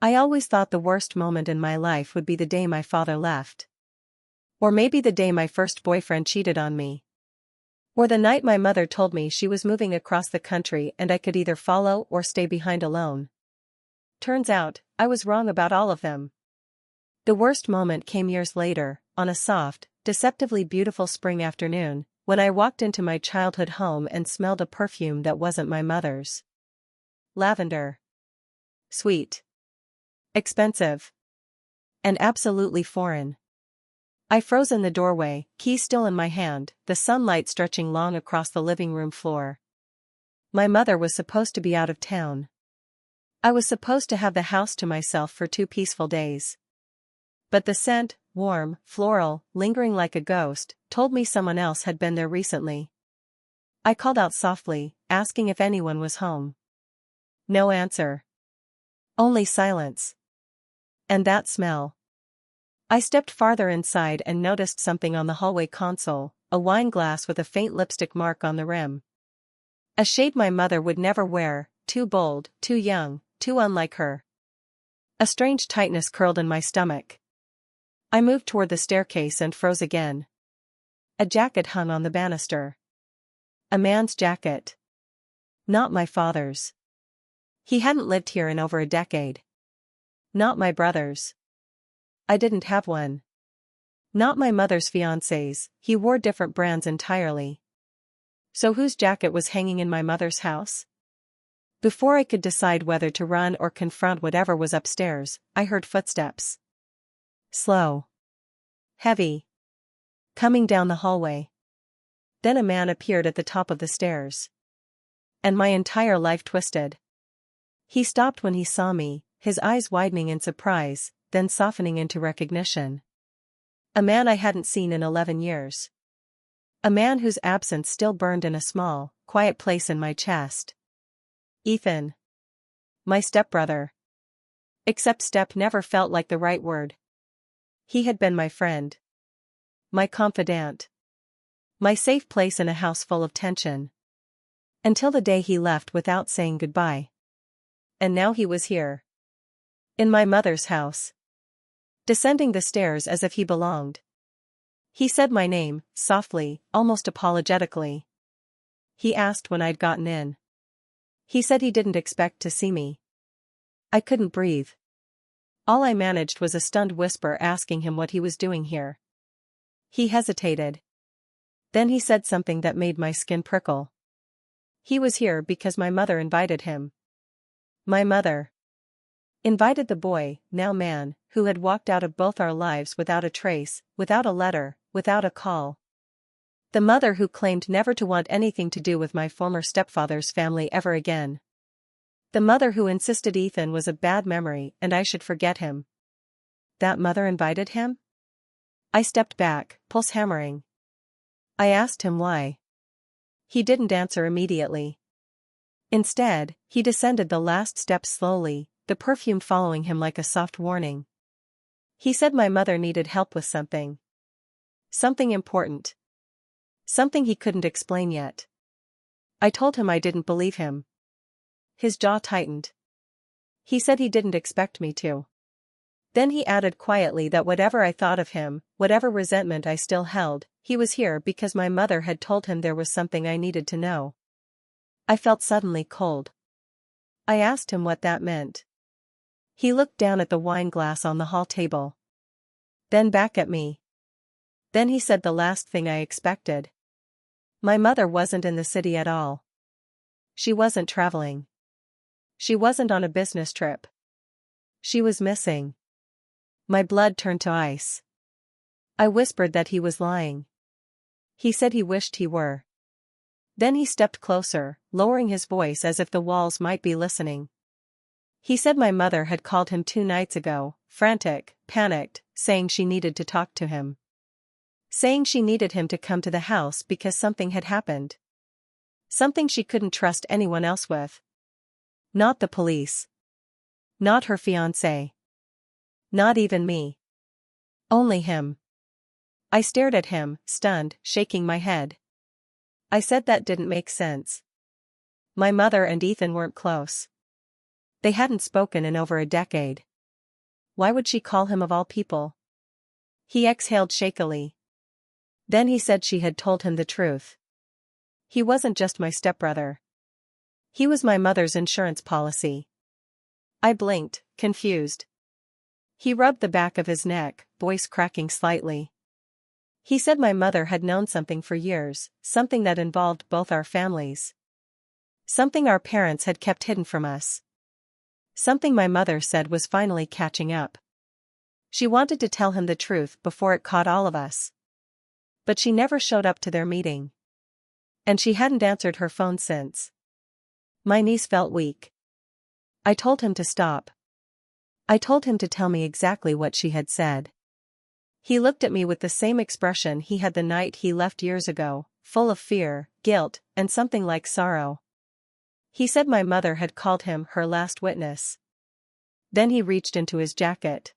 I always thought the worst moment in my life would be the day my father left. Or maybe the day my first boyfriend cheated on me. Or the night my mother told me she was moving across the country and I could either follow or stay behind alone. Turns out, I was wrong about all of them. The worst moment came years later, on a soft, deceptively beautiful spring afternoon, when I walked into my childhood home and smelled a perfume that wasn't my mother's. Lavender. Sweet. Expensive. And absolutely foreign. I froze in the doorway, key still in my hand, the sunlight stretching long across the living room floor. My mother was supposed to be out of town. I was supposed to have the house to myself for 2 peaceful days. But the scent, warm, floral, lingering like a ghost, told me someone else had been there recently. I called out softly, asking if anyone was home. No answer. Only silence. And that smell. I stepped farther inside and noticed something on the hallway console, a wine glass with a faint lipstick mark on the rim. A shade my mother would never wear, too bold, too young, too unlike her. A strange tightness curled in my stomach. I moved toward the staircase and froze again. A jacket hung on the banister. A man's jacket. Not my father's. He hadn't lived here in over a decade. Not my brother's. I didn't have one. Not my mother's fiancé's, he wore different brands entirely. So whose jacket was hanging in my mother's house? Before I could decide whether to run or confront whatever was upstairs, I heard footsteps. Slow. Heavy. Coming down the hallway. Then a man appeared at the top of the stairs. And my entire life twisted. He stopped when he saw me, his eyes widening in surprise, then softening into recognition. A man I hadn't seen in 11 years. A man whose absence still burned in a small, quiet place in my chest. Ethan. My stepbrother. Except step never felt like the right word. He had been my friend. My confidant. My safe place in a house full of tension. Until the day he left without saying goodbye. And now he was here. In my mother's house. Descending the stairs as if he belonged. He said my name, softly, almost apologetically. He asked when I'd gotten in. He said he didn't expect to see me. I couldn't breathe. All I managed was a stunned whisper asking him what he was doing here. He hesitated. Then he said something that made my skin prickle. He was here because my mother invited him. My mother invited the boy, now man, who had walked out of both our lives without a trace, without a letter, without a call. The mother who claimed never to want anything to do with my former stepfather's family ever again. The mother who insisted Ethan was a bad memory and I should forget him. That mother invited him? I stepped back, pulse hammering. I asked him why. He didn't answer immediately. Instead, he descended the last step slowly, the perfume following him like a soft warning. He said my mother needed help with something. Something important. Something he couldn't explain yet. I told him I didn't believe him. His jaw tightened. He said he didn't expect me to. Then he added quietly that whatever I thought of him, whatever resentment I still held, he was here because my mother had told him there was something I needed to know. I felt suddenly cold. I asked him what that meant. He looked down at the wine glass on the hall table. Then back at me. Then he said the last thing I expected. My mother wasn't in the city at all. She wasn't traveling. She wasn't on a business trip. She was missing. My blood turned to ice. I whispered that he was lying. He said he wished he were. Then he stepped closer, lowering his voice as if the walls might be listening. He said my mother had called him 2 nights ago, frantic, panicked, saying she needed to talk to him. Saying she needed him to come to the house because something had happened. Something she couldn't trust anyone else with. Not the police. Not her fiancé. Not even me. Only him. I stared at him, stunned, shaking my head. I said that didn't make sense. My mother and Ethan weren't close. They hadn't spoken in over a decade. Why would she call him of all people? He exhaled shakily. Then he said she had told him the truth. He wasn't just my stepbrother. He was my mother's insurance policy. I blinked, confused. He rubbed the back of his neck, voice cracking slightly. He said my mother had known something for years, something that involved both our families. Something our parents had kept hidden from us. Something my mother said was finally catching up. She wanted to tell him the truth before it caught all of us. But she never showed up to their meeting. And she hadn't answered her phone since. My knees felt weak. I told him to stop. I told him to tell me exactly what she had said. He looked at me with the same expression he had the night he left years ago, full of fear, guilt, and something like sorrow. He said my mother had called him her last witness. Then he reached into his jacket.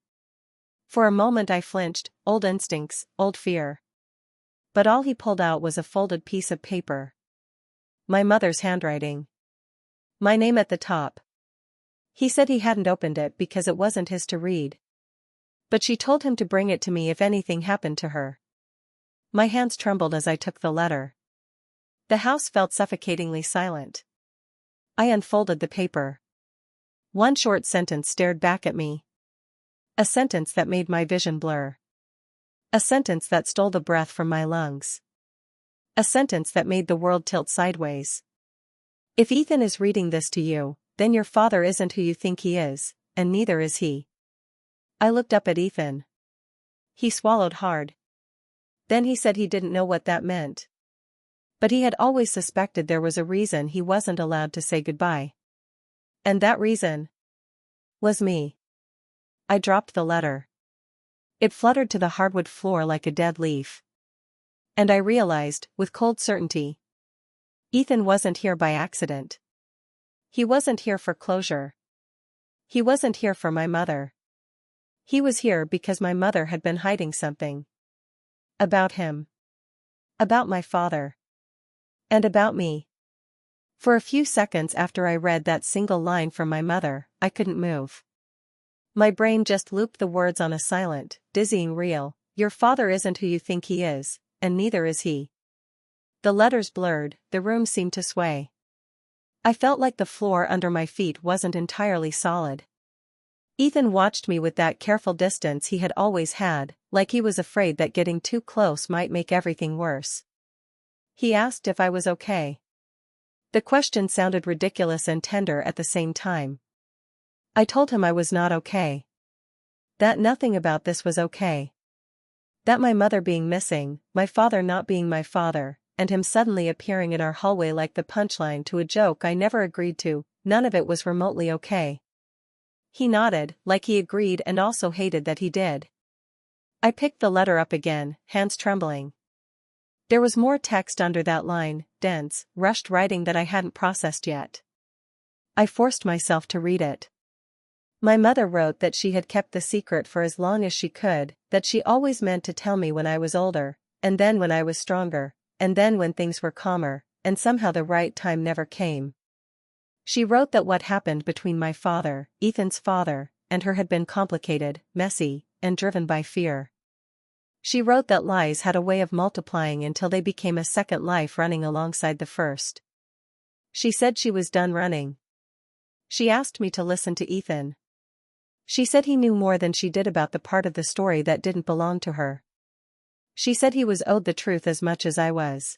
For a moment I flinched, old instincts, old fear. But all he pulled out was a folded piece of paper. My mother's handwriting. My name at the top. He said he hadn't opened it because it wasn't his to read. But she told him to bring it to me if anything happened to her. My hands trembled as I took the letter. The house felt suffocatingly silent. I unfolded the paper. One short sentence stared back at me. A sentence that made my vision blur. A sentence that stole the breath from my lungs. A sentence that made the world tilt sideways. If Ethan is reading this to you, then your father isn't who you think he is, and neither is he. I looked up at Ethan. He swallowed hard. Then he said he didn't know what that meant. But he had always suspected there was a reason he wasn't allowed to say goodbye. And that reason was me. I dropped the letter. It fluttered to the hardwood floor like a dead leaf. And I realized, with cold certainty, Ethan wasn't here by accident. He wasn't here for closure. He wasn't here for my mother. He was here because my mother had been hiding something. About him. About my father. And about me. For a few seconds after I read that single line from my mother, I couldn't move. My brain just looped the words on a silent, dizzying reel. Your father isn't who you think he is, and neither is he. The letters blurred, the room seemed to sway. I felt like the floor under my feet wasn't entirely solid. Ethan watched me with that careful distance he had always had, like he was afraid that getting too close might make everything worse. He asked if I was okay. The question sounded ridiculous and tender at the same time. I told him I was not okay. That nothing about this was okay. That my mother being missing, my father not being my father, and him suddenly appearing in our hallway like the punchline to a joke I never agreed to, none of it was remotely okay. He nodded, like he agreed and also hated that he did. I picked the letter up again, hands trembling. There was more text under that line, dense, rushed writing that I hadn't processed yet. I forced myself to read it. My mother wrote that she had kept the secret for as long as she could, that she always meant to tell me when I was older, and then when I was stronger, and then when things were calmer, and somehow the right time never came. She wrote that what happened between my father, Ethan's father, and her had been complicated, messy, and driven by fear. She wrote that lies had a way of multiplying until they became a second life running alongside the first. She said she was done running. She asked me to listen to Ethan. She said he knew more than she did about the part of the story that didn't belong to her. She said he was owed the truth as much as I was.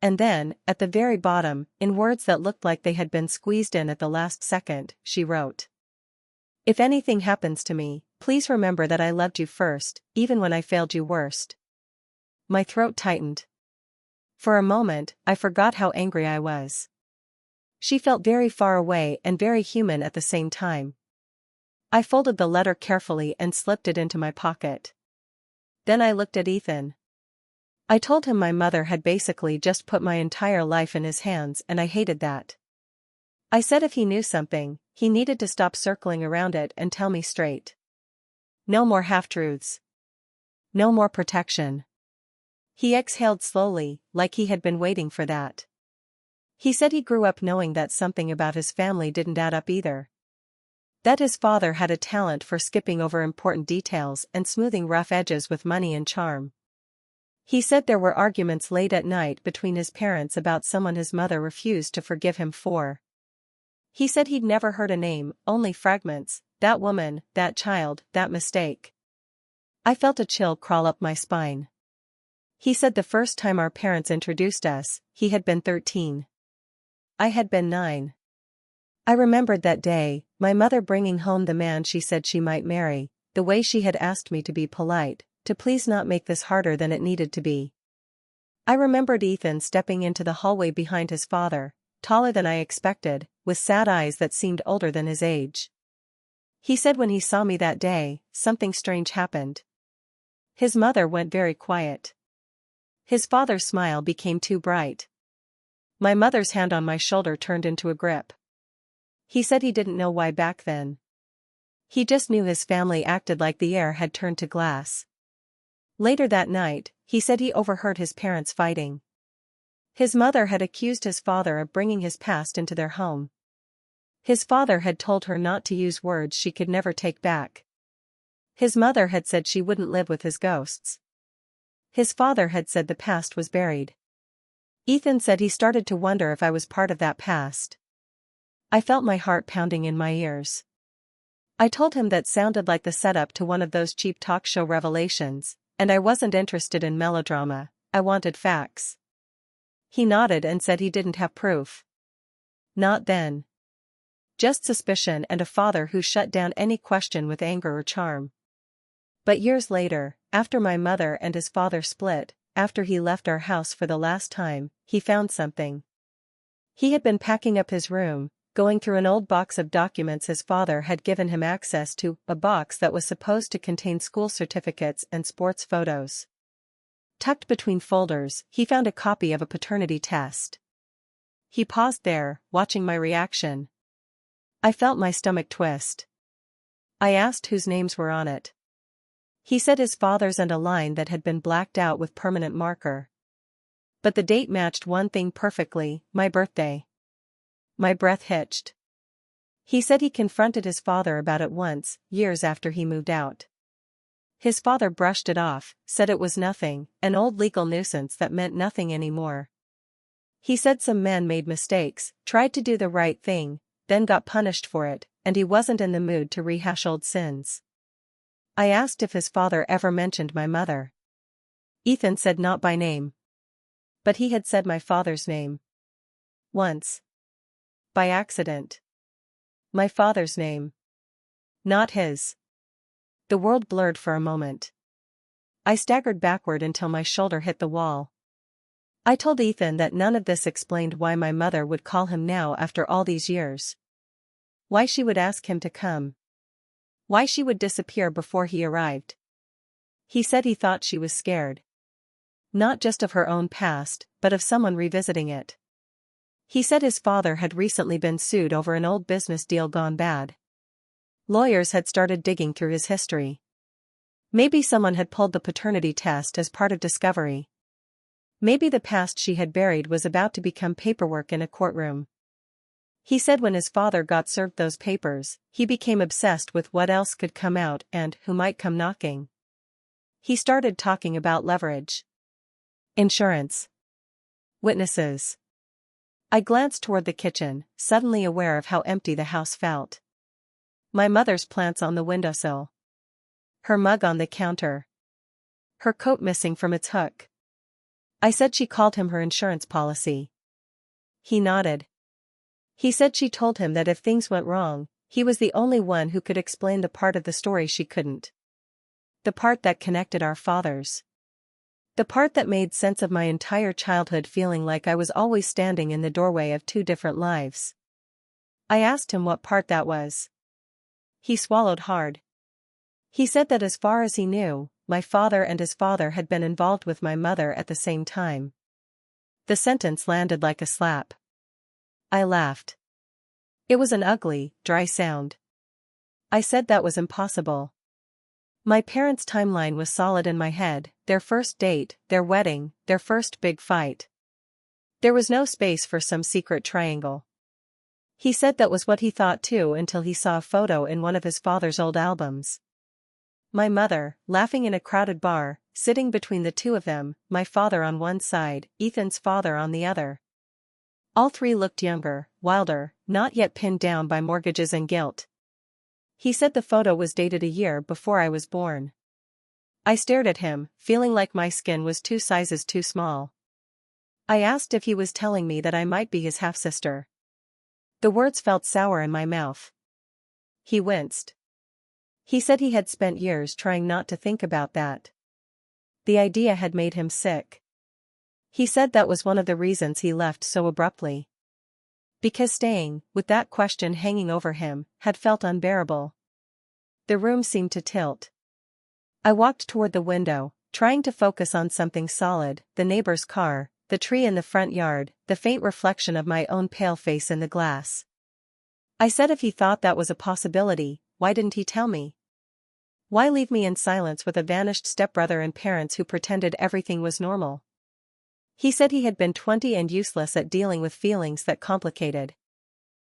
And then, at the very bottom, in words that looked like they had been squeezed in at the last second, she wrote, "If anything happens to me, please remember that I loved you first, even when I failed you worst." My throat tightened. For a moment, I forgot how angry I was. She felt very far away and very human at the same time. I folded the letter carefully and slipped it into my pocket. Then I looked at Ethan. I told him my mother had basically just put my entire life in his hands and I hated that. I said if he knew something, he needed to stop circling around it and tell me straight. No more half-truths. No more protection. He exhaled slowly, like he had been waiting for that. He said he grew up knowing that something about his family didn't add up either. That his father had a talent for skipping over important details and smoothing rough edges with money and charm. He said there were arguments late at night between his parents about someone his mother refused to forgive him for. He said he'd never heard a name, only fragments, that woman, that child, that mistake. I felt a chill crawl up my spine. He said the first time our parents introduced us, he had been 13. I had been 9. I remembered that day, my mother bringing home the man she said she might marry, the way she had asked me to be polite, to please not make this harder than it needed to be. I remembered Ethan stepping into the hallway behind his father, taller than I expected, with sad eyes that seemed older than his age. He said when he saw me that day, something strange happened. His mother went very quiet. His father's smile became too bright. My mother's hand on my shoulder turned into a grip. He said he didn't know why back then. He just knew his family acted like the air had turned to glass. Later that night, he said he overheard his parents fighting. His mother had accused his father of bringing his past into their home. His father had told her not to use words she could never take back. His mother had said she wouldn't live with his ghosts. His father had said the past was buried. Ethan said he started to wonder if I was part of that past. I felt my heart pounding in my ears. I told him that sounded like the setup to one of those cheap talk show revelations, and I wasn't interested in melodrama, I wanted facts. He nodded and said he didn't have proof. Not then. Just suspicion and a father who shut down any question with anger or charm. But years later, after my mother and his father split, after he left our house for the last time, he found something. He had been packing up his room, going through an old box of documents his father had given him access to, a box that was supposed to contain school certificates and sports photos. Tucked between folders, he found a copy of a paternity test. He paused there, watching my reaction. I felt my stomach twist. I asked whose names were on it. He said his father's and a line that had been blacked out with permanent marker. But the date matched one thing perfectly, my birthday. My breath hitched. He said he confronted his father about it once, years after he moved out. His father brushed it off, said it was nothing, an old legal nuisance that meant nothing anymore. He said some man made mistakes, tried to do the right thing, then got punished for it, and he wasn't in the mood to rehash old sins. I asked if his father ever mentioned my mother. Ethan said not by name. But he had said my father's name. Once. By accident. My father's name. Not his. The world blurred for a moment. I staggered backward until my shoulder hit the wall. I told Ethan that none of this explained why my mother would call him now after all these years. Why she would ask him to come. Why she would disappear before he arrived. He said he thought she was scared. Not just of her own past, but of someone revisiting it. He said his father had recently been sued over an old business deal gone bad. Lawyers had started digging through his history. Maybe someone had pulled the paternity test as part of discovery. Maybe the past she had buried was about to become paperwork in a courtroom. He said when his father got served those papers, he became obsessed with what else could come out and who might come knocking. He started talking about leverage. Insurance. Witnesses. I glanced toward the kitchen, suddenly aware of how empty the house felt. My mother's plants on the windowsill. Her mug on the counter. Her coat missing from its hook. I said she called him her insurance policy. He nodded. He said she told him that if things went wrong, he was the only one who could explain the part of the story she couldn't. The part that connected our fathers. The part that made sense of my entire childhood, feeling like I was always standing in the doorway of two different lives. I asked him what part that was. He swallowed hard. He said that as far as he knew, my father and his father had been involved with my mother at the same time. The sentence landed like a slap. I laughed. It was an ugly, dry sound. I said that was impossible. My parents' timeline was solid in my head, their first date, their wedding, their first big fight. There was no space for some secret triangle. He said that was what he thought too until he saw a photo in one of his father's old albums. My mother, laughing in a crowded bar, sitting between the two of them, my father on one side, Ethan's father on the other. All three looked younger, wilder, not yet pinned down by mortgages and guilt. He said the photo was dated a year before I was born. I stared at him, feeling like my skin was 2 sizes too small. I asked if he was telling me that I might be his half-sister. The words felt sour in my mouth. He winced. He said he had spent years trying not to think about that. The idea had made him sick. He said that was one of the reasons he left so abruptly. Because staying, with that question hanging over him, had felt unbearable. The room seemed to tilt. I walked toward the window, trying to focus on something solid, the neighbor's car, the tree in the front yard, the faint reflection of my own pale face in the glass. I said if he thought that was a possibility, why didn't he tell me? Why leave me in silence with a vanished stepbrother and parents who pretended everything was normal? He said he had been 20 and useless at dealing with feelings that complicated.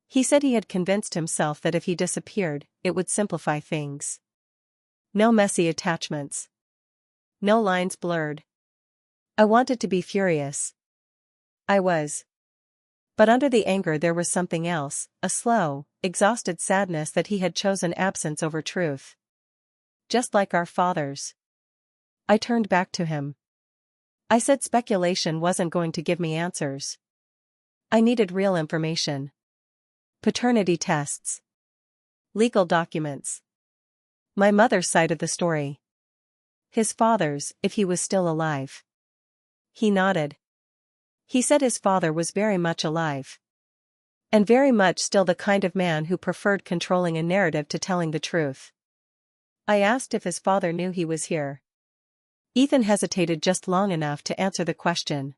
He said he had convinced himself that if he disappeared, it would simplify things. No messy attachments. No lines blurred. I wanted to be furious. I was. But under the anger there was something else, a slow, exhausted sadness that he had chosen absence over truth. Just like our fathers. I turned back to him. I said speculation wasn't going to give me answers. I needed real information. Paternity tests. Legal documents. My mother's side of the story. His father's, if he was still alive. He nodded. He said his father was very much alive. And very much still the kind of man who preferred controlling a narrative to telling the truth. I asked if his father knew he was here. Ethan hesitated just long enough to answer the question.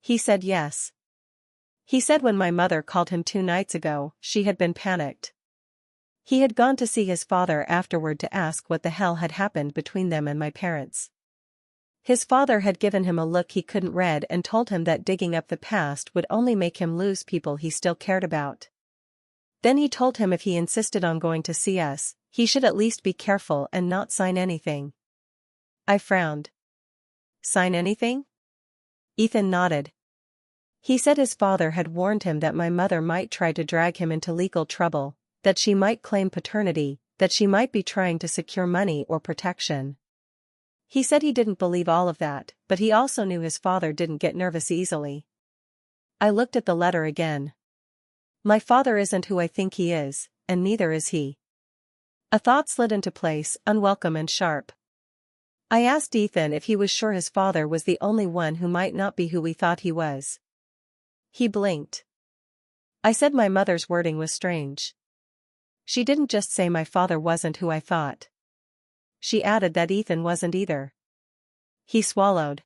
He said yes. He said when my mother called him 2 nights ago, she had been panicked. He had gone to see his father afterward to ask what the hell had happened between them and my parents. His father had given him a look he couldn't read and told him that digging up the past would only make him lose people he still cared about. Then he told him if he insisted on going to see us, he should at least be careful and not sign anything. I frowned. Sign anything? Ethan nodded. He said his father had warned him that my mother might try to drag him into legal trouble, that she might claim paternity, that she might be trying to secure money or protection. He said he didn't believe all of that, but he also knew his father didn't get nervous easily. I looked at the letter again. My father isn't who I think he is, and neither is he. A thought slid into place, unwelcome and sharp. I asked Ethan if he was sure his father was the only one who might not be who we thought he was. He blinked. I said my mother's wording was strange. She didn't just say my father wasn't who I thought. She added that Ethan wasn't either. He swallowed.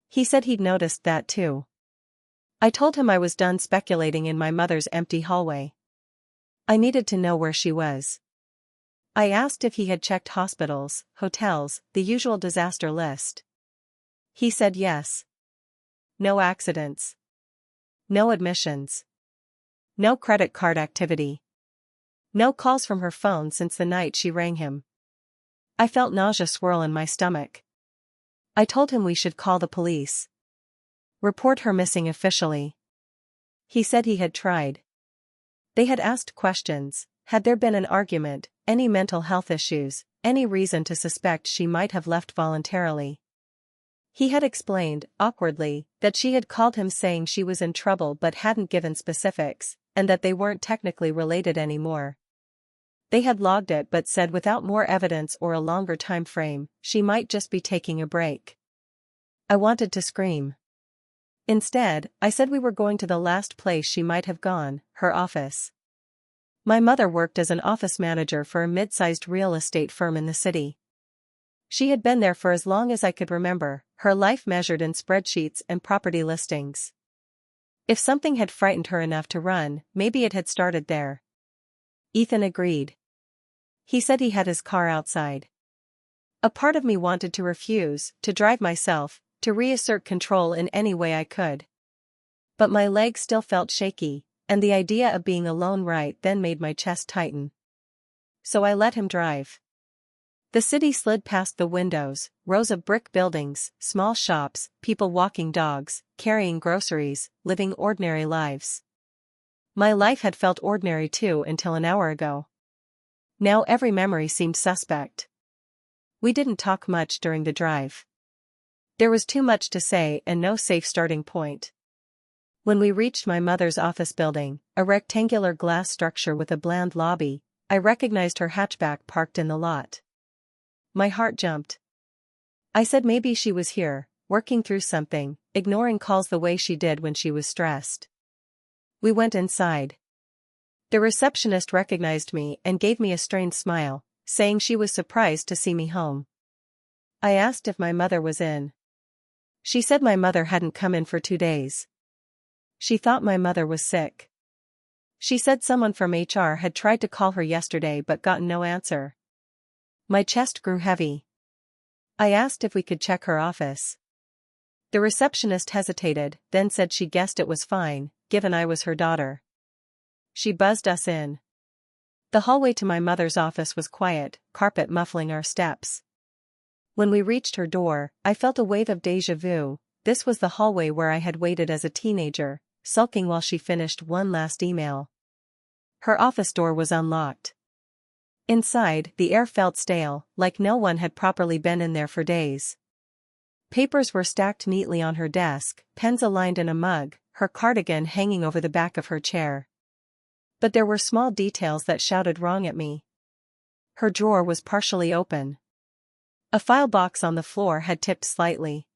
He said he'd noticed that too. I told him I was done speculating in my mother's empty hallway. I needed to know where she was. I asked if he had checked hospitals, hotels, the usual disaster list. He said yes. No accidents. No admissions. No credit card activity. No calls from her phone since the night she rang him. I felt nausea swirl in my stomach. I told him we should call the police. Report her missing officially. He said he had tried. They had asked questions. Had there been an argument, any mental health issues, any reason to suspect she might have left voluntarily? He had explained, awkwardly, that she had called him saying she was in trouble but hadn't given specifics, and that they weren't technically related anymore. They had logged it but said without more evidence or a longer time frame, she might just be taking a break. I wanted to scream. Instead, I said we were going to the last place she might have gone, her office. My mother worked as an office manager for a mid-sized real estate firm in the city. She had been there for as long as I could remember, her life measured in spreadsheets and property listings. If something had frightened her enough to run, maybe it had started there. Ethan agreed. He said he had his car outside. A part of me wanted to refuse, to drive myself, to reassert control in any way I could. But my legs still felt shaky, and the idea of being alone right then made my chest tighten. So I let him drive. The city slid past the windows, rows of brick buildings, small shops, people walking dogs, carrying groceries, living ordinary lives. My life had felt ordinary too until an hour ago. Now every memory seemed suspect. We didn't talk much during the drive. There was too much to say and no safe starting point. When we reached my mother's office building, a rectangular glass structure with a bland lobby, I recognized her hatchback parked in the lot. My heart jumped. I said maybe she was here, working through something, ignoring calls the way she did when she was stressed. We went inside. The receptionist recognized me and gave me a strained smile, saying she was surprised to see me home. I asked if my mother was in. She said my mother hadn't come in for 2 days. She thought my mother was sick. She said someone from HR had tried to call her yesterday but gotten no answer. My chest grew heavy. I asked if we could check her office. The receptionist hesitated, then said she guessed it was fine, given I was her daughter. She buzzed us in. The hallway to my mother's office was quiet, carpet muffling our steps. When we reached her door, I felt a wave of déjà vu. This was the hallway where I had waited as a teenager, sulking while she finished one last email. Her office door was unlocked. Inside, the air felt stale, like no one had properly been in there for days. Papers were stacked neatly on her desk, pens aligned in a mug, her cardigan hanging over the back of her chair. But there were small details that shouted wrong at me. Her drawer was partially open. A file box on the floor had tipped slightly.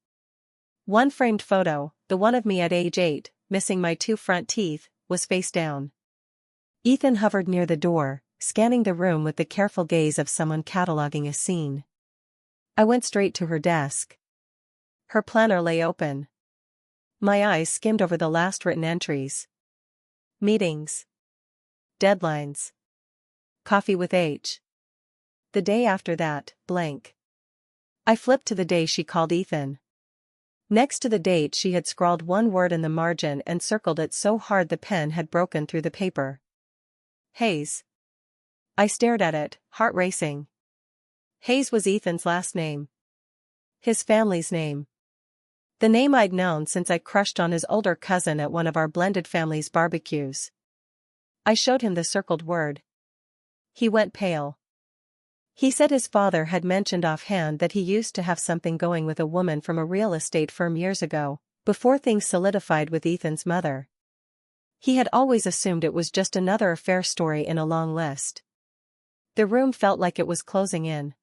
One framed photo, the one of me at age 8, missing my 2 front teeth, was face down. Ethan hovered near the door, scanning the room with the careful gaze of someone cataloging a scene. I went straight to her desk. Her planner lay open. My eyes skimmed over the last written entries. Meetings. Deadlines. Coffee with H. The day after that, blank. I flipped to the day she called Ethan. Next to the date she had scrawled one word in the margin and circled it so hard the pen had broken through the paper. Hayes. I stared at it, heart racing. Hayes was Ethan's last name. His family's name. The name I'd known since I crushed on his older cousin at one of our blended families' barbecues. I showed him the circled word. He went pale. He said his father had mentioned offhand that he used to have something going with a woman from a real estate firm years ago, before things solidified with Ethan's mother. He had always assumed it was just another affair story in a long list. The room felt like it was closing in.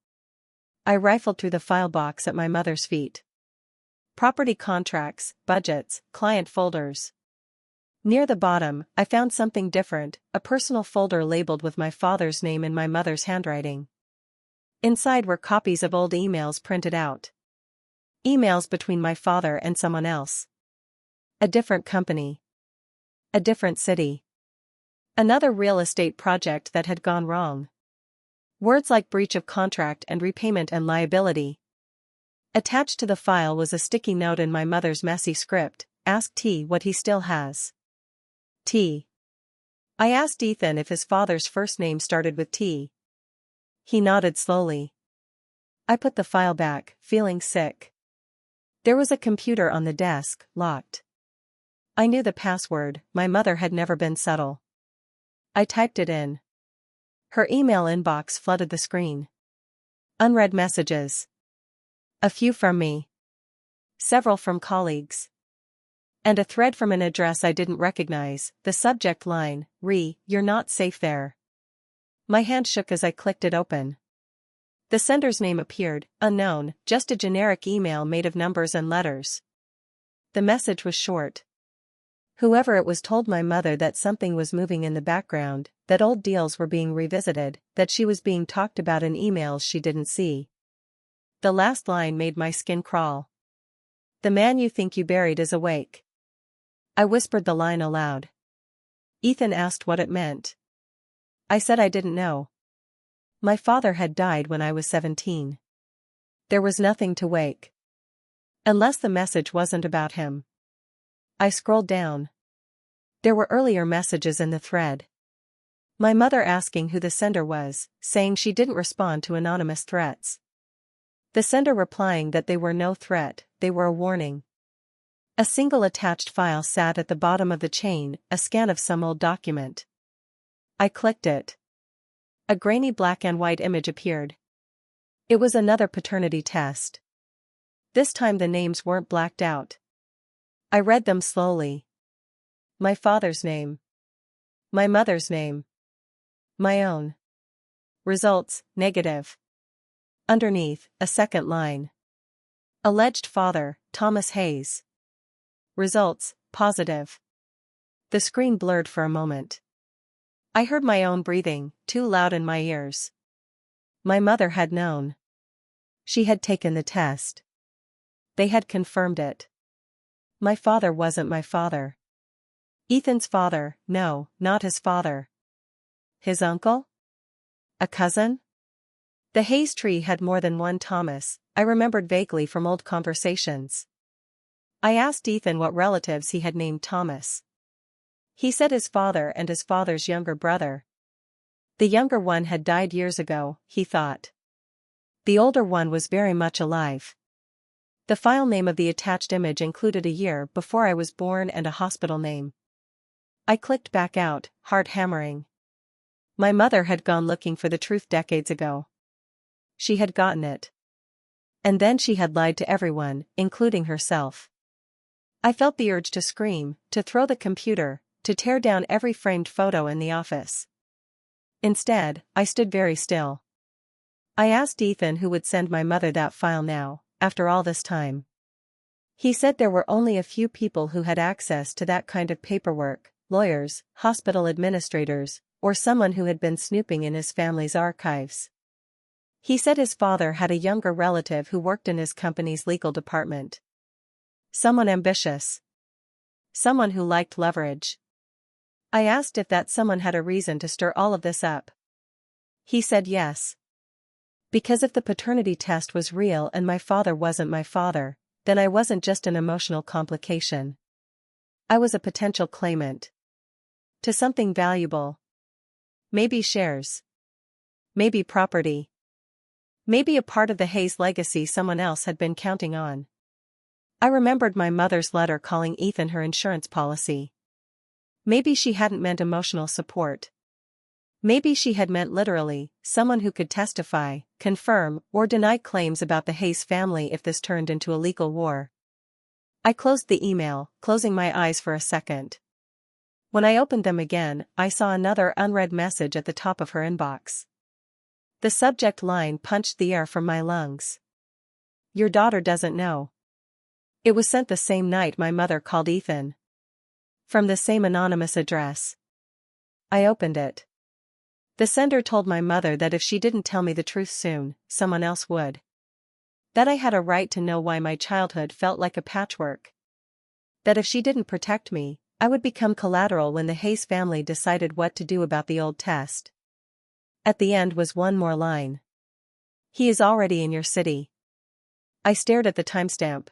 I rifled through the file box at my mother's feet. Property contracts, budgets, client folders. Near the bottom, I found something different, a personal folder labeled with my father's name in my mother's handwriting. Inside were copies of old emails printed out. Emails between my father and someone else. A different company. A different city. Another real estate project that had gone wrong. Words like breach of contract and repayment and liability. Attached to the file was a sticky note in my mother's messy script, ask T what he still has. T. I asked Ethan if his father's first name started with T. He nodded slowly. I put the file back, feeling sick. There was a computer on the desk, locked. I knew the password, my mother had never been subtle. I typed it in. Her email inbox flooded the screen. Unread messages. A few from me. Several from colleagues. And a thread from an address I didn't recognize, the subject line, you're not safe there. My hand shook as I clicked it open. The sender's name appeared, unknown, just a generic email made of numbers and letters. The message was short. Whoever it was told my mother that something was moving in the background, that old deals were being revisited, that she was being talked about in emails she didn't see. The last line made my skin crawl. The man you think you buried is awake. I whispered the line aloud. Ethan asked what it meant. I said I didn't know. My father had died when I was 17. There was nothing to wake. Unless the message wasn't about him. I scrolled down. There were earlier messages in the thread. My mother asking who the sender was, saying she didn't respond to anonymous threats. The sender replying that they were no threat, they were a warning. A single attached file sat at the bottom of the chain, a scan of some old document. I clicked it. A grainy black and white image appeared. It was another paternity test. This time the names weren't blacked out. I read them slowly. My father's name. My mother's name. My own. Results, negative. Underneath, a second line. Alleged father, Thomas Hayes. Results, positive. The screen blurred for a moment. I heard my own breathing, too loud in my ears. My mother had known. She had taken the test. They had confirmed it. My father wasn't my father. Ethan's father, no, not his father. His uncle? A cousin? The Hayes tree had more than one Thomas, I remembered vaguely from old conversations. I asked Ethan what relatives he had named Thomas. He said his father and his father's younger brother. The younger one had died years ago, he thought. The older one was very much alive. The file name of the attached image included a year before I was born and a hospital name. I clicked back out, heart hammering. My mother had gone looking for the truth decades ago. She had gotten it. And then she had lied to everyone, including herself. I felt the urge to scream, to throw the computer, to tear down every framed photo in the office. Instead, I stood very still. I asked Ethan who would send my mother that file now, after all this time. He said there were only a few people who had access to that kind of paperwork, lawyers, hospital administrators, or someone who had been snooping in his family's archives. He said his father had a younger relative who worked in his company's legal department. Someone ambitious. Someone who liked leverage. I asked if that someone had a reason to stir all of this up. He said yes. Because if the paternity test was real and my father wasn't my father, then I wasn't just an emotional complication. I was a potential claimant. To something valuable. Maybe shares. Maybe property. Maybe a part of the Hayes legacy someone else had been counting on. I remembered my mother's letter calling Ethan her insurance policy. Maybe she hadn't meant emotional support. Maybe she had meant literally, someone who could testify, confirm, or deny claims about the Hayes family if this turned into a legal war. I closed the email, closing my eyes for a second. When I opened them again, I saw another unread message at the top of her inbox. The subject line punched the air from my lungs. Your daughter doesn't know. It was sent the same night my mother called Ethan. From the same anonymous address. I opened it. The sender told my mother that if she didn't tell me the truth soon, someone else would. That I had a right to know why my childhood felt like a patchwork. That if she didn't protect me, I would become collateral when the Hayes family decided what to do about the old test. At the end was one more line. He is already in your city. I stared at the timestamp.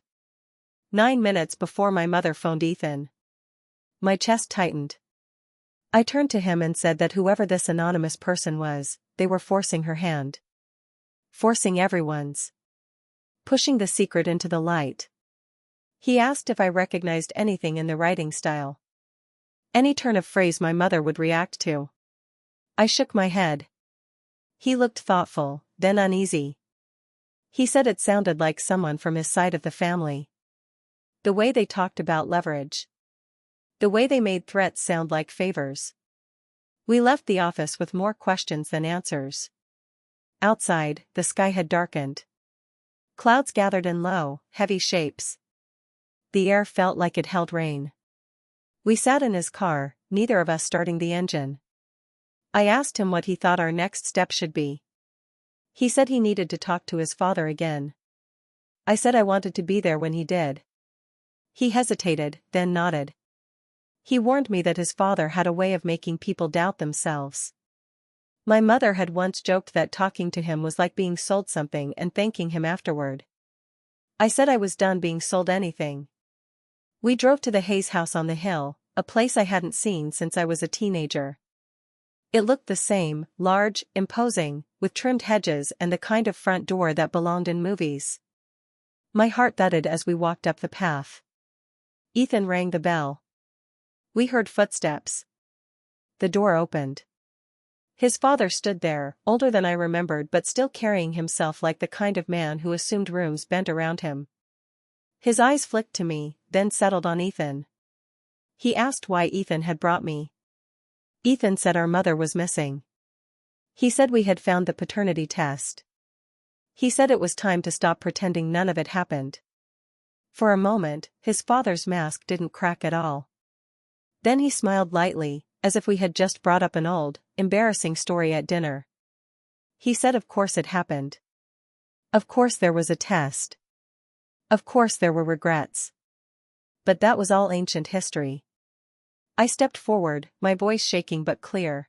9 minutes before my mother phoned Ethan. My chest tightened. I turned to him and said that whoever this anonymous person was, they were forcing her hand. Forcing everyone's. Pushing the secret into the light. He asked if I recognized anything in the writing style. Any turn of phrase my mother would react to. I shook my head. He looked thoughtful, then uneasy. He said it sounded like someone from his side of the family. The way they talked about leverage. The way they made threats sound like favors. We left the office with more questions than answers. Outside, the sky had darkened. Clouds gathered in low, heavy shapes. The air felt like it held rain. We sat in his car, neither of us starting the engine. I asked him what he thought our next step should be. He said he needed to talk to his father again. I said I wanted to be there when he did. He hesitated, then nodded. He warned me that his father had a way of making people doubt themselves. My mother had once joked that talking to him was like being sold something and thanking him afterward. I said I was done being sold anything. We drove to the Hayes house on the hill, a place I hadn't seen since I was a teenager. It looked the same, large, imposing, with trimmed hedges and the kind of front door that belonged in movies. My heart thudded as we walked up the path. Ethan rang the bell. We heard footsteps. The door opened. His father stood there, older than I remembered but still carrying himself like the kind of man who assumed rooms bent around him. His eyes flicked to me, then settled on Ethan. He asked why Ethan had brought me. Ethan said our mother was missing. He said we had found the paternity test. He said it was time to stop pretending none of it happened. For a moment, his father's mask didn't crack at all. Then he smiled lightly, as if we had just brought up an old, embarrassing story at dinner. He said of course it happened. Of course there was a test. Of course there were regrets. But that was all ancient history. I stepped forward, my voice shaking but clear.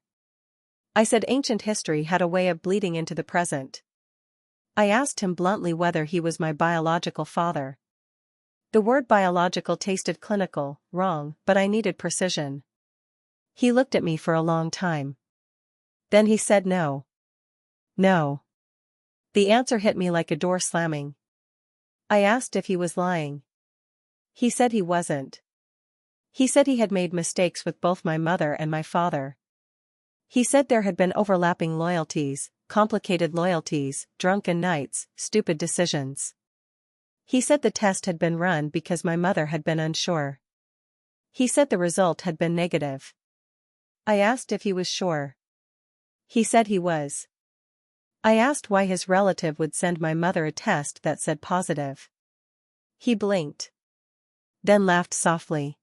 I said ancient history had a way of bleeding into the present. I asked him bluntly whether he was my biological father. The word biological tasted clinical, wrong, but I needed precision. He looked at me for a long time. Then he said no. No. The answer hit me like a door slamming. I asked if he was lying. He said he wasn't. He said he had made mistakes with both my mother and my father. He said there had been overlapping loyalties, complicated loyalties, drunken nights, stupid decisions. He said the test had been run because my mother had been unsure. He said the result had been negative. I asked if he was sure. He said he was. I asked why his relative would send my mother a test that said positive. He blinked. Then laughed softly.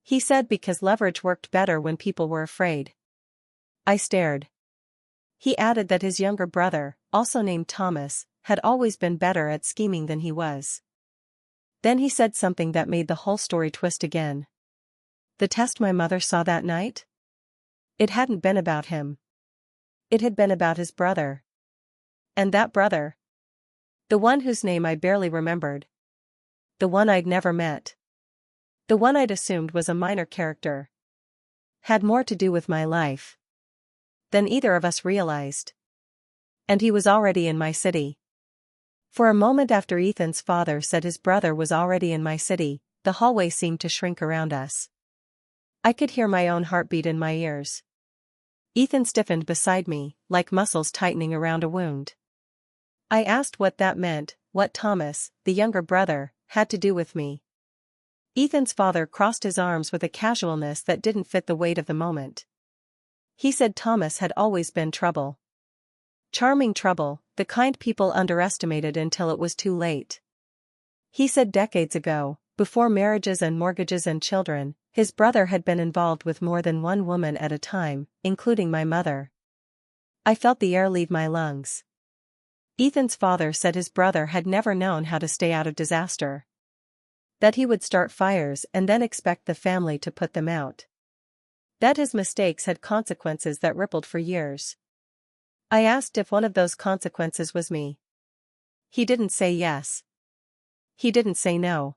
He said because leverage worked better when people were afraid. I stared. He added that his younger brother, also named Thomas, had always been better at scheming than he was. Then he said something that made the whole story twist again. The test my mother saw that night? It hadn't been about him. It had been about his brother. And that brother? The one whose name I barely remembered. The one I'd never met. The one I'd assumed was a minor character. Had more to do with my life than either of us realized. And he was already in my city. For a moment after Ethan's father said his brother was already in my city, the hallway seemed to shrink around us. I could hear my own heartbeat in my ears. Ethan stiffened beside me, like muscles tightening around a wound. I asked what that meant, what Thomas, the younger brother, had to do with me. Ethan's father crossed his arms with a casualness that didn't fit the weight of the moment. He said Thomas had always been trouble. Charming trouble, the kind people underestimated until it was too late. He said decades ago, before marriages and mortgages and children, his brother had been involved with more than one woman at a time, including my mother. I felt the air leave my lungs. Ethan's father said his brother had never known how to stay out of disaster. That he would start fires and then expect the family to put them out. That his mistakes had consequences that rippled for years. I asked if one of those consequences was me. He didn't say yes. He didn't say no.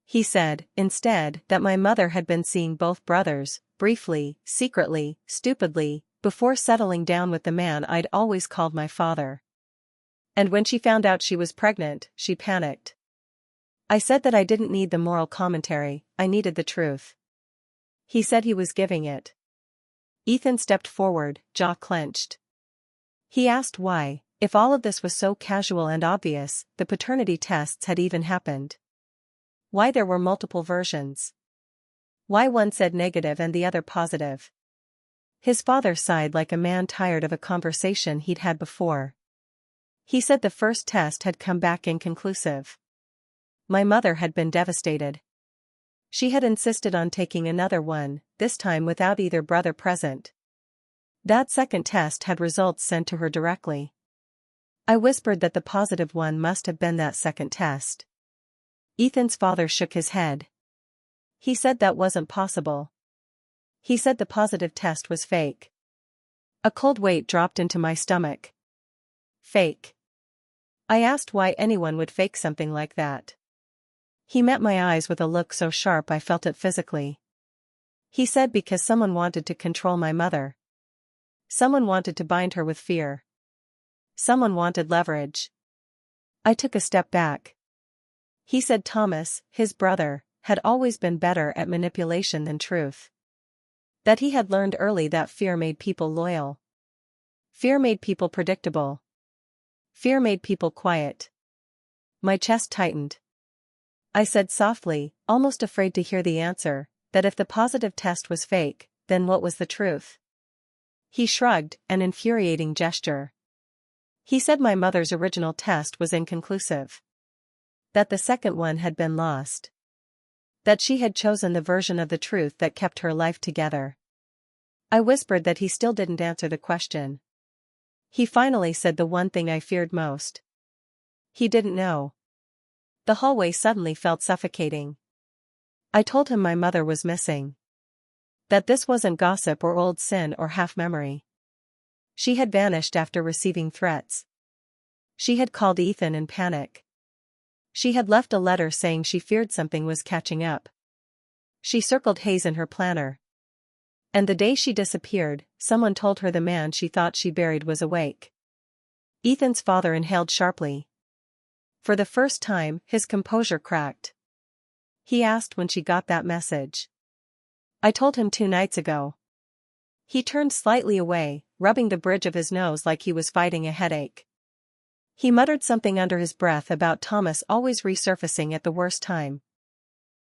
He said, instead, that my mother had been seeing both brothers, briefly, secretly, stupidly, before settling down with the man I'd always called my father. And when she found out she was pregnant, she panicked. I said that I didn't need the moral commentary, I needed the truth. He said he was giving it. Ethan stepped forward, jaw clenched. He asked why, if all of this was so casual and obvious, the paternity tests had even happened. Why there were multiple versions. Why one said negative and the other positive. His father sighed like a man tired of a conversation he'd had before. He said the first test had come back inconclusive. My mother had been devastated. She had insisted on taking another one, this time without either brother present. That second test had results sent to her directly. I whispered that the positive one must have been that second test. Ethan's father shook his head. He said that wasn't possible. He said the positive test was fake. A cold weight dropped into my stomach. Fake. I asked why anyone would fake something like that. He met my eyes with a look so sharp I felt it physically. He said because someone wanted to control my mother. Someone wanted to bind her with fear. Someone wanted leverage. I took a step back. He said Thomas, his brother, had always been better at manipulation than truth. That he had learned early that fear made people loyal. Fear made people predictable. Fear made people quiet. My chest tightened. I said softly, almost afraid to hear the answer, that if the positive test was fake, then what was the truth? He shrugged, an infuriating gesture. He said my mother's original test was inconclusive. That the second one had been lost. That she had chosen the version of the truth that kept her life together. I whispered that he still didn't answer the question. He finally said the one thing I feared most. He didn't know. The hallway suddenly felt suffocating. I told him my mother was missing. That this wasn't gossip or old sin or half-memory. She had vanished after receiving threats. She had called Ethan in panic. She had left a letter saying she feared something was catching up. She circled Hayes in her planner. And the day she disappeared, someone told her the man she thought she buried was awake. Ethan's father inhaled sharply. For the first time, his composure cracked. He asked when she got that message. I told him 2 nights ago. He turned slightly away, rubbing the bridge of his nose like he was fighting a headache. He muttered something under his breath about Thomas always resurfacing at the worst time.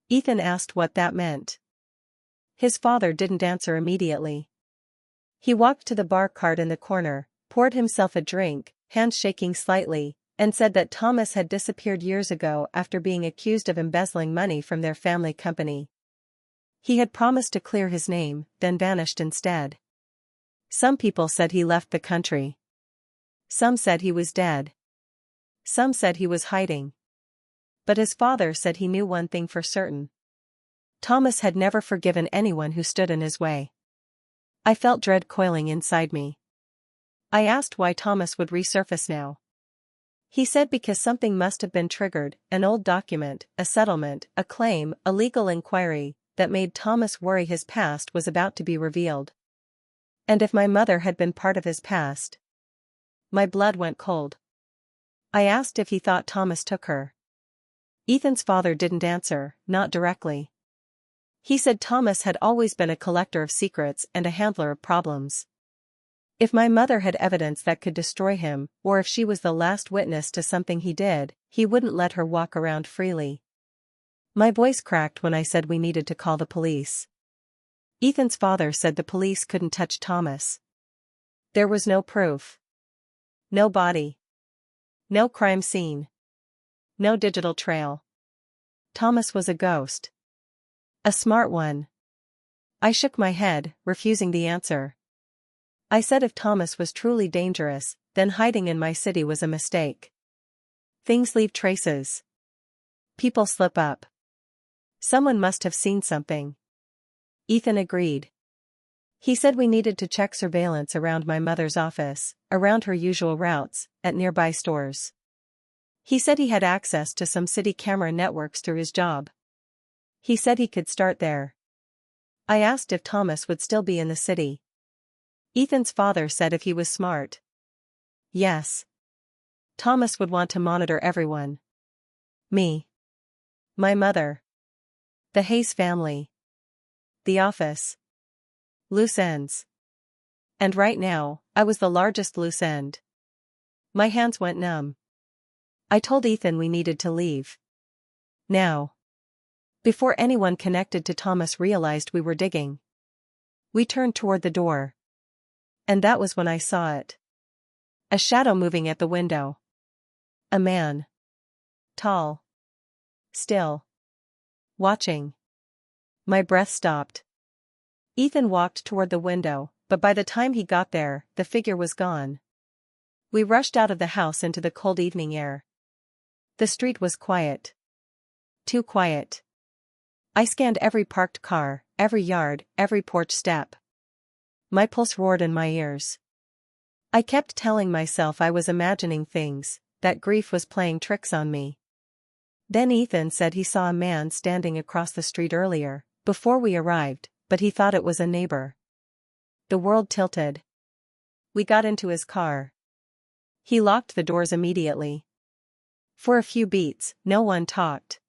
Ethan asked what that meant. His father didn't answer immediately. He walked to the bar cart in the corner, poured himself a drink, hands shaking slightly, and said that Thomas had disappeared years ago after being accused of embezzling money from their family company. He had promised to clear his name, then vanished instead. Some people said he left the country. Some said he was dead. Some said he was hiding. But his father said he knew one thing for certain. Thomas had never forgiven anyone who stood in his way. I felt dread coiling inside me. I asked why Thomas would resurface now. He said because something must have been triggered, an old document, a settlement, a claim, a legal inquiry, that made Thomas worry his past was about to be revealed. And if my mother had been part of his past. My blood went cold. I asked if he thought Thomas took her. Ethan's father didn't answer, not directly. He said Thomas had always been a collector of secrets and a handler of problems. If my mother had evidence that could destroy him, or if she was the last witness to something he did, he wouldn't let her walk around freely. My voice cracked when I said we needed to call the police. Ethan's father said the police couldn't touch Thomas. There was no proof. No body. No crime scene. No digital trail. Thomas was a ghost. A smart one. I shook my head, refusing the answer. I said if Thomas was truly dangerous, then hiding in my city was a mistake. Things leave traces. People slip up. Someone must have seen something. Ethan agreed. He said we needed to check surveillance around my mother's office, around her usual routes, at nearby stores. He said he had access to some city camera networks through his job. He said he could start there. I asked if Thomas would still be in the city. Ethan's father said if he was smart. Yes. Thomas would want to monitor everyone. Me. My mother. The Hayes family. The office. Loose ends. And right now, I was the largest loose end. My hands went numb. I told Ethan we needed to leave. Now. Before anyone connected to Thomas realized we were digging. We turned toward the door. And that was when I saw it. A shadow moving at the window. A man. Tall. Still. Watching. My breath stopped. Ethan walked toward the window, but by the time he got there, the figure was gone. We rushed out of the house into the cold evening air. The street was quiet. Too quiet. I scanned every parked car, every yard, every porch step. My pulse roared in my ears. I kept telling myself I was imagining things, that grief was playing tricks on me. Then Ethan said he saw a man standing across the street earlier, before we arrived, but he thought it was a neighbor. The world tilted. We got into his car. He locked the doors immediately. For a few beats, no one talked.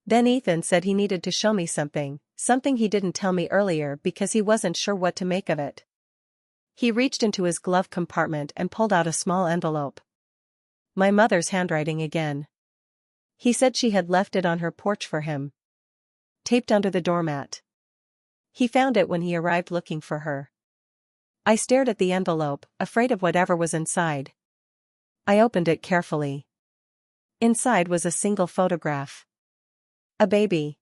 Then Ethan said he needed to show me something he didn't tell me earlier because he wasn't sure what to make of it. He reached into his glove compartment and pulled out a small envelope. My mother's handwriting again. He said she had left it on her porch for him. Taped under the doormat. He found it when he arrived looking for her. I stared at the envelope, afraid of whatever was inside. I opened it carefully. Inside was a single photograph. A baby.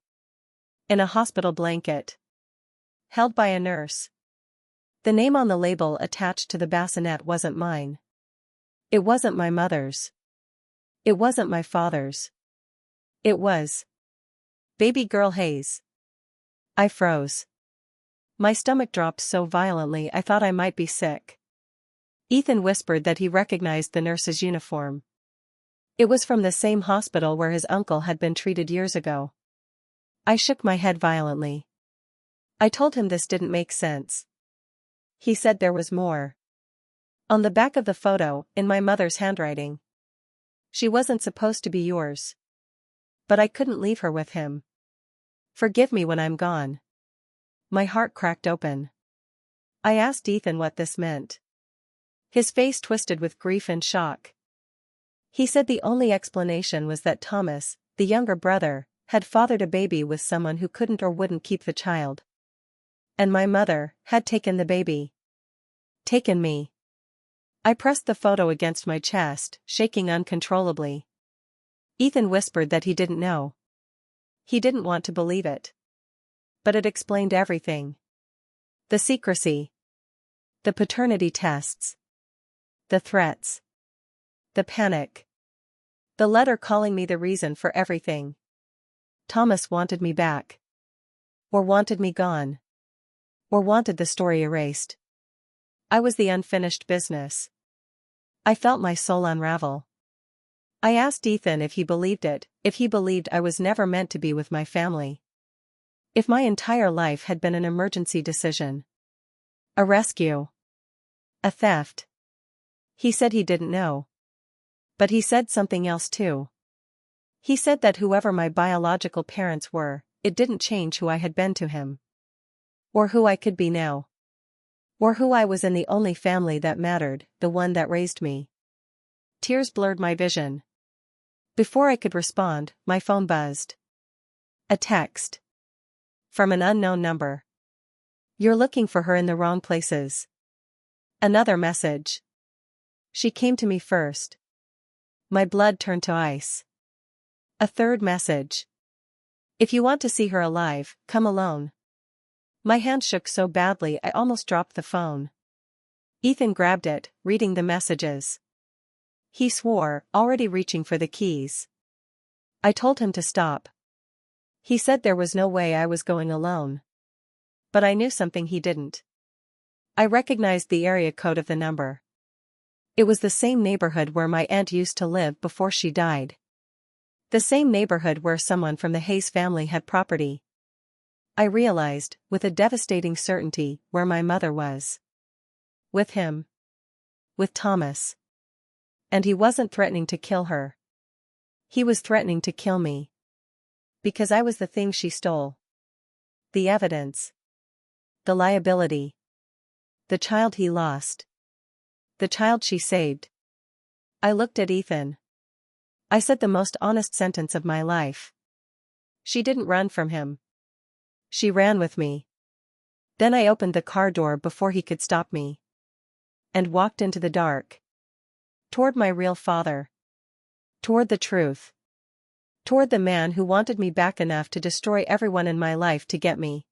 In a hospital blanket. Held by a nurse. The name on the label attached to the bassinet wasn't mine. It wasn't my mother's. It wasn't my father's. It was baby girl Hayes. I froze. My stomach dropped so violently I thought I might be sick. Ethan whispered that he recognized the nurse's uniform. It was from the same hospital where his uncle had been treated years ago. I shook my head violently. I told him this didn't make sense. He said there was more. On the back of the photo, in my mother's handwriting. She wasn't supposed to be yours. But I couldn't leave her with him. Forgive me when I'm gone. My heart cracked open. I asked Ethan what this meant. His face twisted with grief and shock. He said the only explanation was that Thomas, the younger brother, had fathered a baby with someone who couldn't or wouldn't keep the child. And my mother had taken the baby. Taken me. I pressed the photo against my chest, shaking uncontrollably. Ethan whispered that he didn't know. He didn't want to believe it. But it explained everything. The secrecy. The paternity tests. The threats. The panic. The letter calling me the reason for everything. Thomas wanted me back. Or wanted me gone. Or wanted the story erased. I was the unfinished business. I felt my soul unravel. I asked Ethan if he believed it, if he believed I was never meant to be with my family. If my entire life had been an emergency decision. A rescue. A theft. He said he didn't know. But he said something else too. He said that whoever my biological parents were, it didn't change who I had been to him. Or who I could be now. Or who I was in the only family that mattered, the one that raised me. Tears blurred my vision. Before I could respond, my phone buzzed. A text. From an unknown number. You're looking for her in the wrong places. Another message. She came to me first. My blood turned to ice. A third message. If you want to see her alive, come alone. My hand shook so badly I almost dropped the phone. Ethan grabbed it, reading the messages. He swore, already reaching for the keys. I told him to stop. He said there was no way I was going alone. But I knew something he didn't. I recognized the area code of the number. It was the same neighborhood where my aunt used to live before she died. The same neighborhood where someone from the Hayes family had property. I realized, with a devastating certainty, where my mother was. With him. With Thomas. And he wasn't threatening to kill her. He was threatening to kill me. Because I was the thing she stole. The evidence. The liability. The child he lost. The child she saved. I looked at Ethan. I said the most honest sentence of my life. She didn't run from him. She ran with me. Then I opened the car door before he could stop me. And walked into the dark. Toward my real father. Toward the truth. Toward the man who wanted me back enough to destroy everyone in my life to get me.